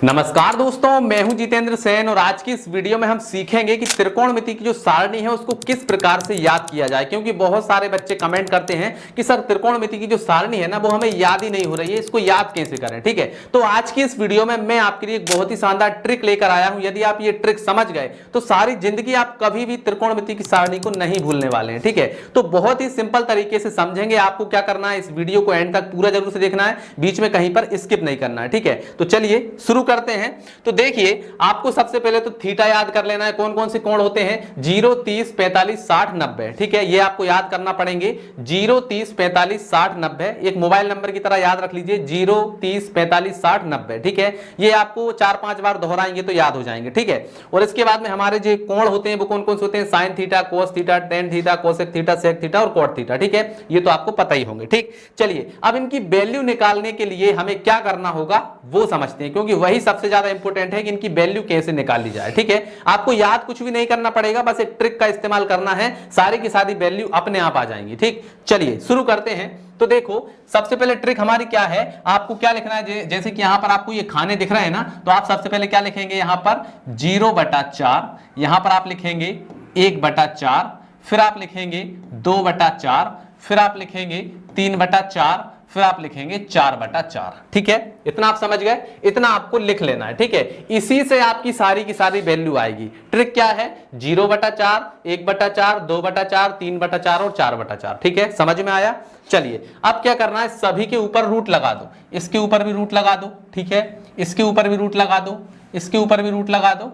नमस्कार दोस्तों, मैं हूं जितेंद्र सेन और आज की इस वीडियो में हम सीखेंगे कि त्रिकोणमिति की जो सारणी है उसको किस प्रकार से याद किया जाए। क्योंकि बहुत सारे बच्चे कमेंट करते हैं कि सर त्रिकोणमिति की जो सारणी है ना वो हमें याद ही नहीं हो रही है, इसको याद कैसे करें। ठीक है, तो आज की इस वीडियो में मैं आपके लिए एक बहुत ही शानदार ट्रिक लेकर आया हूं। यदि आप ये ट्रिक समझ गए तो सारी जिंदगी आप कभी भी त्रिकोणमिति की सारणी को नहीं भूलने वाले हैं। ठीक है, तो बहुत ही सिंपल तरीके से समझेंगे। आपको क्या करना है, इस वीडियो को एंड तक पूरा जरूर से देखना है, बीच में कहीं पर स्किप नहीं करना है। ठीक है, तो चलिए शुरू करते हैं। तो देखिए, आपको सबसे पहले तो थीटा याद कर लेना है। कौन कौन से कोण होते हैं? 0, 30, 45, 60, 90। ठीक है, ये आपको याद करना पड़ेंगे। 0, 30, 45, 60, 90 एक मोबाइल नंबर की तरह याद रख लीजिए। 0, 30, 45, 60, 90। ठीक है, ये आपको 4-5 बार दोहराएंगे तो याद हो जाएंगे। ठीक है, और इसके बाद में हमारे जो कोण होते हैं वो कौन कौन से होते हैं? Sine theta, cos theta, tan theta, cosec theta, sec theta और कॉट थीटा। ठीक है, ये तो आपको पता ही होंगे। ठीक, चलिए अब इनकी वैल्यू निकालने के लिए हमें क्या करना होगा वो समझते हैं, क्योंकि वही सबसे ज्यादा इंपॉर्टेंट है कि इनकी वैल्यू कैसे निकाली जाए। ठीक है, आपको याद कुछ भी नहीं करना पड़ेगा, बस एक ट्रिक का इस्तेमाल करना है, सारी की सारी वैल्यू अपने आप आ जाएंगी। ठीक, चलिए शुरू करते हैं। तो देखो, सबसे पहले ट्रिक हमारी क्या है, आपको क्या लिखना है? जैसे कि यहां पर आपको ये खाने दिख रहे हैं ना, तो आप सबसे पहले क्या लिखेंगे? यहां पर 0/4, यहां पर आप लिखेंगे 1/4, फिर आप लिखेंगे 2/4, फिर आप लिखेंगे 3/4, फिर आप लिखेंगे 4/4। ठीक है, इतना आप समझ गए? इतना आपको लिख लेना है। ठीक है, इसी से आपकी सारी की सारी वैल्यू आएगी। ट्रिक क्या है? 0/4, 1/4, 2/4, 3/4 और 4/4। ठीक है, समझ में आया? चलिए अब क्या करना है, सभी के ऊपर रूट लगा दो। इसके ऊपर भी रूट लगा दो। ठीक है, इसके ऊपर भी रूट लगा दो, इसके ऊपर भी रूट लगा दो,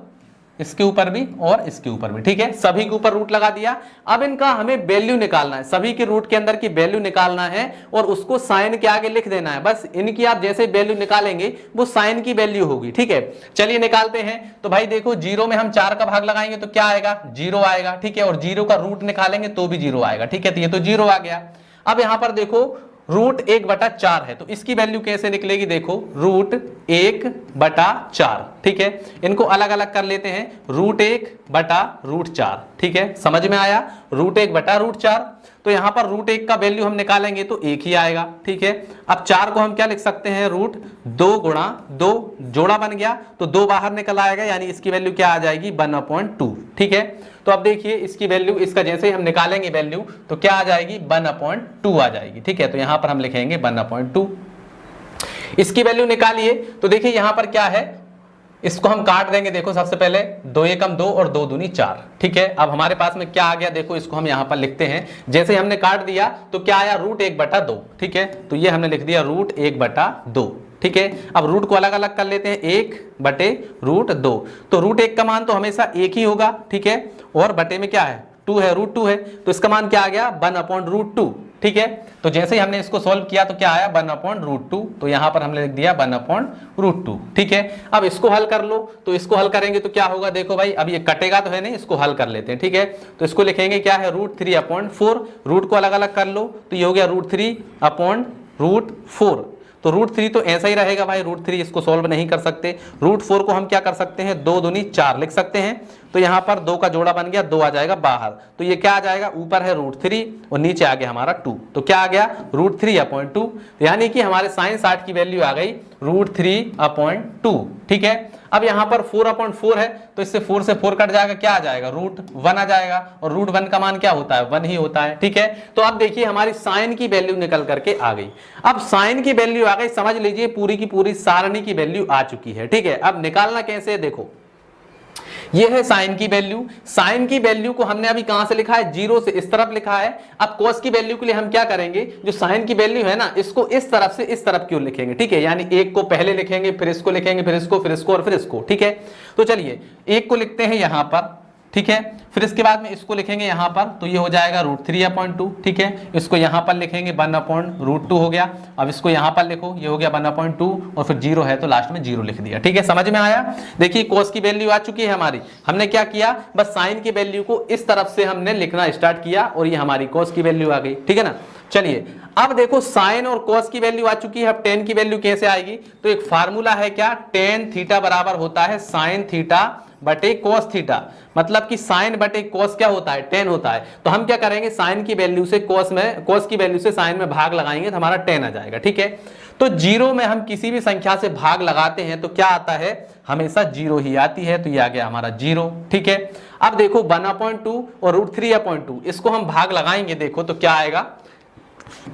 इसके ऊपर भी और इसके ऊपर भी। ठीक है, सभी के ऊपर रूट लगा दिया। अब इनका हमें वैल्यू निकालना है, सभी के रूट के अंदर की वैल्यू निकालना है और उसको साइन के आगे लिख देना है। बस इनकी आप जैसे वैल्यू निकालेंगे वो साइन की वैल्यू होगी। ठीक है, चलिए निकालते हैं। तो भाई देखो, 0 में हम 4 का भाग लगाएंगे तो क्या आएगा? 0 आएगा। ठीक है, और 0 का रूट निकालेंगे तो भी 0 आएगा। ठीक है, तो ये तो 0 आ गया। अब यहां पर देखो, रूट 1/4 है तो इसकी वैल्यू कैसे निकलेगी? देखो, रूट 1/4। ठीक है, इनको अलग अलग कर लेते हैं। रूट 1/√4। ठीक है, समझ में आया? रूट 1/√4। तो यहां पर रूट 1 का वैल्यू हम निकालेंगे तो 1 ही आएगा। ठीक है, अब 4 को हम क्या लिख सकते हैं? रूट 2 गुणा 2, जोड़ा बन गया तो 2 बाहर निकल आएगा, यानी इसकी वैल्यू क्या आ जाएगी? 1/2। ठीक है, तो अब देखिए इसकी वैल्यू, इसका जैसे ही हम निकालेंगे वैल्यू तो क्या आ जाएगी? 1/2 आ जाएगी। ठीक है, तो यहां पर हम लिखेंगे 1/2। इसकी वैल्यू निकालिए तो देखिए यहां पर क्या है, इसको हम काट देंगे। देखो, सबसे पहले 2 एकम 2 और 2 दूनी 4। ठीक है, अब हमारे पास में क्या आ गया? देखो, इसको हम यहां पर लिखते हैं। जैसे हमने काट दिया तो क्या आया? रूट 1/2। ठीक है, तो ये हमने लिख दिया रूट 1/2। ठीक है, अब रूट को अलग अलग कर लेते हैं। 1/√2, तो रूट 1 का मान तो हमेशा 1 ही होगा। ठीक है, और बटे में क्या है? 2 है, रूट 2 है, तो इसका मान क्या आ गया? 1/√2। ठीक है, तो जैसे ही हमने इसको सॉल्व किया तो क्या आया? 1/√2, तो यहां पर हमने लिख दिया 1/√2। ठीक है, अब इसको हल कर लो। तो इसको हल करेंगे तो क्या होगा? देखो भाई, अब ये कटेगा तो है नहीं, इसको हल कर लेते हैं। ठीक है, तो इसको लिखेंगे क्या है? √3/4। रूट को अलग अलग कर लो तो ये हो गया √3/√4। तो √3 तो ऐसा ही रहेगा भाई, √3 इसको सॉल्व नहीं कर सकते। √4 को हम क्या कर सकते हैं? 2 दूनी 4 लिख सकते हैं। तो यहां पर 2 का जोड़ा बन गया, 2 आ जाएगा बाहर, तो ये क्या आ जाएगा? ऊपर है √3 और नीचे आ गया हमारा 2, तो क्या आ गया? √3/2। यानी कि हमारे साइन 60 की वैल्यू आ गई √3/2। ठीक है, अब यहां पर 4/4 है तो इससे 4 से 4 कट जाएगा, क्या आ जाएगा? √1 आ जाएगा, और √1 का मान क्या होता है? 1 ही होता है। ठीक है, तो अब देखिए हमारी साइन की वैल्यू निकल करके आ गई। अब साइन की वैल्यू आ गई, समझ लीजिए पूरी की पूरी सारणी की वैल्यू आ चुकी है। ठीक है, अब निकालना कैसे? देखो, ये है साइन की वैल्यू। साइन की वैल्यू को हमने अभी कहां से लिखा है? 0 से इस तरफ लिखा है। अब कोस की वैल्यू के लिए हम क्या करेंगे? जो साइन की वैल्यू है ना, इसको इस तरफ से इस तरफ क्यों लिखेंगे? ठीक है, यानी 1 को पहले लिखेंगे, फिर इसको लिखेंगे, फिर इसको, फिर इसको और फिर इसको। ठीक है, तो चलिए 1 को लिखते हैं यहां पर। ठीक है, फिर इसके बाद में इसको लिखेंगे यहां पर, तो ये हो जाएगा √3/2। ठीक है, इसको यहां पर लिखेंगे 1/√2 हो गया। अब इसको यहां पर लिखो, ये हो गया 1/2 और फिर 0 है तो लास्ट में 0 लिख दिया। ठीक है, समझ में आया? देखिए, कोस की वैल्यू आ चुकी है हमारी। हमने क्या किया? बस साइन की वैल्यू को इस तरफ से हमने लिखना स्टार्ट किया और ये हमारी कोस की वैल्यू आ गई। ठीक है ना, चलिए अब देखो, साइन और कोस की वैल्यू आ चुकी है। अब टेन की वैल्यू कैसे आएगी? तो एक फार्मूला है क्या? टेन थीटा बराबर होता है साइन थीटा बटे कोस थीटा। मतलब कि साइन बटे कोस क्या होता है? टेन होता है। तो हम क्या करेंगे? साइन की वैल्यू से कोस की वैल्यू से साइन में भाग लगाएंगे तो हमारा टेन आ जाएगा। ठीक है, तो जीरो में हम किसी भी संख्या से भाग लगाते हैं तो क्या आता है, हमेशा जीरो ही आती है, तो ये आ गया हमारा जीरो। ठीक है, अब देखो 1/2 और √3/2 इसको हम भाग लगाएंगे, देखो तो क्या आएगा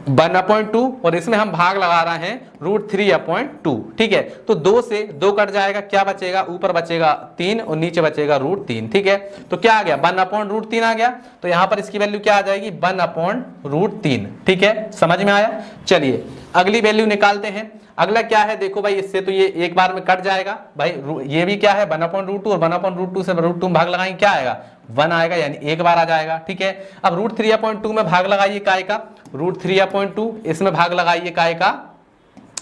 1/2 और इसमें हम भाग लगा रहे हैं √3/2। ठीक है, तो 2 से 2 कट जाएगा, क्या बचेगा, ऊपर बचेगा 3 और नीचे बचेगा √3। ठीक है, तो क्या आ गया 1/√3 आ गया, तो यहां पर इसकी वैल्यू क्या आ जाएगी 1/√3। ठीक है, समझ में आया। चलिए अगली वैल्यू निकालते हैं। अगला क्या है, देखो भाई इससे तो ये एक बार में कट जाएगा भाई, ये भी क्या है 1/√2 और 1/√2 से √2 भाग लगाएंगे, क्या आएगा 1 आएगा, यानी एक बार आ जाएगा। ठीक है, अब √3/2 में भाग लगाइए काय का, √3/2 इसमें भाग लगाइए काय का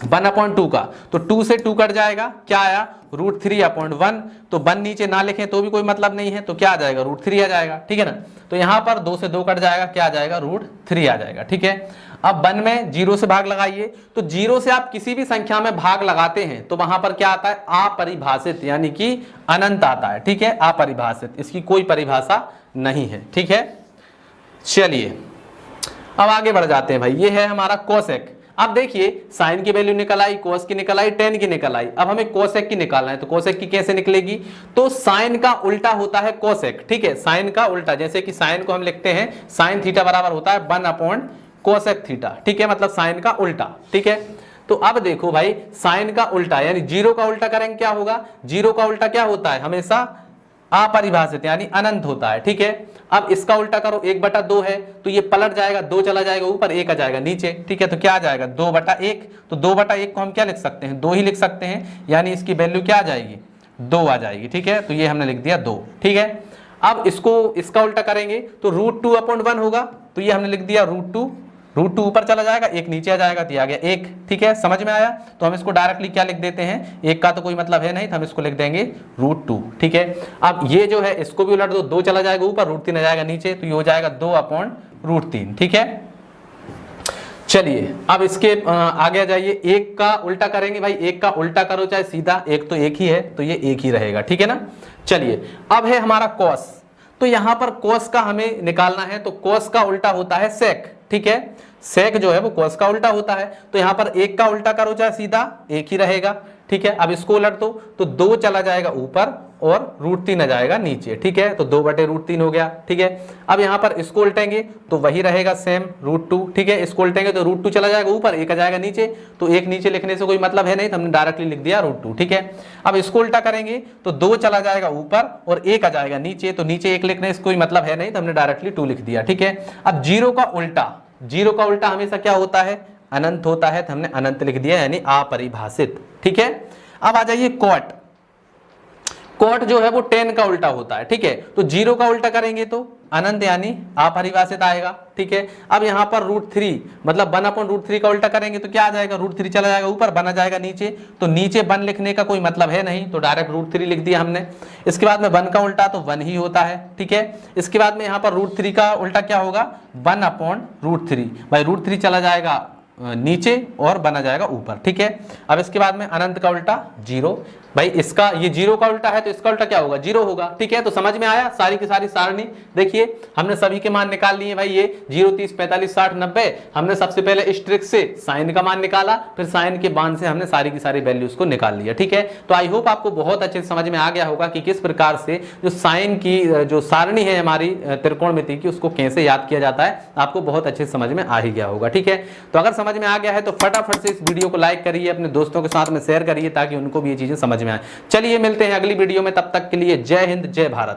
1/2 का, तो 2 से 2 कट जाएगा, क्या आया √3/1। तो 1 नीचे ना लिखें तो भी कोई मतलब नहीं है, तो क्या आ जाएगा √3 आ जाएगा। ठीक है ना, तो यहां पर 2 से 2 कट जाएगा, क्या आ जाएगा √3 आ जाएगा। ठीक है, अब 1 में 0 से भाग लगाइए, तो 0 से आप किसी भी संख्या में भाग लगाते हैं तो वहां पर क्या आता है अपरिभाषित, यानी कि अनंत आता है। ठीक है, अपरिभाषित, इसकी कोई परिभाषा नहीं है। ठीक है, चलिए अब आगे बढ़ जाते हैं भाई, ये है हमारा कोसेक। अब देखिए साइन की वैल्यू निकल आई, कोस की निकल आई, टेन की निकल आई, अब हमें कोसेक की निकालना है, तो कोसेक की कैसे निकलेगी, तो साइन का उल्टा होता है कोसेक। ठीक है, साइन का उल्टा, जैसे कि साइन को हम लिखते हैं साइन थीटा बराबर होता है 1/कोसेक थीटा। ठीक है, मतलब साइन का उल्टा। ठीक है, तो अब देखो भाई साइन का उल्टा यानी जीरो का उल्टा करेंगे, क्या होगा, जीरो का उल्टा क्या होता है, हमेशा अपरिभाषित यानी अनंत होता है। ठीक है, अब इसका उल्टा करो, 1/2 है तो ये पलट जाएगा, 2 चला जाएगा ऊपर, 1 आ जाएगा नीचे। ठीक है, तो क्या आ जाएगा 2/1, तो 2/1 को हम क्या लिख सकते हैं, 2 ही लिख सकते हैं, यानी इसकी वैल्यू क्या आ जाएगी 2 आ जाएगी। ठीक है, तो ये हमने लिख दिया 2। ठीक है, अब इसको इसका उल्टा करेंगे तो √2/1 होगा, तो ये हमने लिख दिया √2 ऊपर चला जाएगा, 1 नीचे आ जाएगा, तो ये आ गया 1। ठीक है, समझ में आया। तो हम इसको डायरेक्टली क्या लिख देते हैं, 1 का तो कोई मतलब है नहीं, तो हम इसको लिख देंगे √2। ठीक है, अब ये जो है इसको भी उलट दो, 2 चला जाएगा ऊपर, √3 आ जाएगा नीचे, तो ये हो जाएगा 2/√3। ठीक है, चलिए अब इसके आगे आ जाइए, 1 का उल्टा करेंगे भाई, 1 का उल्टा करो चाहे सीधा, 1 तो 1 ही है, तो ये 1 ही रहेगा। ठीक है ना, चलिए अब है हमारा कॉस, तो यहां पर कॉस का हमें निकालना है, तो कॉस का उल्टा होता है सेक। ठीक है, सेक जो है वो कॉस का उल्टा होता है, तो यहां पर 1 का उल्टा करो चाहे सीधा, 1 ही रहेगा। ठीक है, अब इसको उलट दो तो 2 चला जाएगा ऊपर और √3 आ जाएगा नीचे। ठीक है, तो 2/√3 हो गया। ठीक है, अब यहां पर इसको उल्टेंगे तो वही रहेगा सेम √2। ठीक है, इसको उल्टेंगे तो √2 चला जाएगा ऊपर, 1 आ जाएगा नीचे, तो 1 नीचे लिखने से कोई मतलब है नहीं, तो हमने डायरेक्टली लिख दिया √2। ठीक है, अब इसको उल्टा करेंगे तो 2 चला जाएगा ऊपर और 1 आ जाएगा नीचे, तो नीचे 1 लिखने से कोई मतलब है नहीं, तो हमने डायरेक्टली 2 लिख दिया। ठीक है, अब जीरो का उल्टा हमेशा क्या होता है, अनंत होता है, तो हमने अनंत लिख दिया, यानी अपरिभाषित। ठीक है, अब आ जाइए कोट जो है वो 10 का उल्टा होता है। ठीक है, तो 0 का उल्टा करेंगे तो अनंत यानी अपरिभाषित आएगा। ठीक है, अब यहां पर √3 मतलब 1/√3 का उल्टा करेंगे तो क्या आ जाएगा, √3 चला जाएगा ऊपर, 1 आ जाएगा नीचे, तो नीचे 1 लिखने का कोई मतलब है नहीं, तो डायरेक्ट √3 लिख दिया हमने। इसके बाद में 1 का उल्टा तो 1 ही होता है। ठीक है, इसके बाद में यहां पर √3 का उल्टा क्या होगा 1/√3, भाई √3 चला जाएगा नीचे और 1 आ जाएगा ऊपर। ठीक है, अब इसके बाद में अनंत का उल्टा 0, भाई इसका ये 0 का उल्टा है तो इसका उल्टा क्या होगा 0 होगा। ठीक है, तो समझ में आया सारी की सारी सारणी। देखिए हमने सभी के मान निकाल लिए भाई, ये 0, 30, 45, 60, 90, हमने सबसे पहले इस ट्रिक से साइन का मान निकाला, फिर साइन के मान से हमने सारी की सारी वैल्यूज को निकाल लिया। ठीक है, तो आई होप आपको बहुत अच्छे से समझ में आ गया होगा कि किस प्रकार से जो साइन की जो सारणी है हमारी त्रिकोणमिति की, उसको कैसे याद किया जाता है, आपको बहुत अच्छे से समझ में आ ही गया होगा। ठीक है, तो अगर समझ में आ गया है तो फटाफट से इस वीडियो को लाइक करिए, अपने दोस्तों के साथ में शेयर करिए, ताकि उनको भी ये चीजें समझ में आए। चलिए मिलते हैं अगली वीडियो में, तब तक के लिए जय हिंद, जय भारत।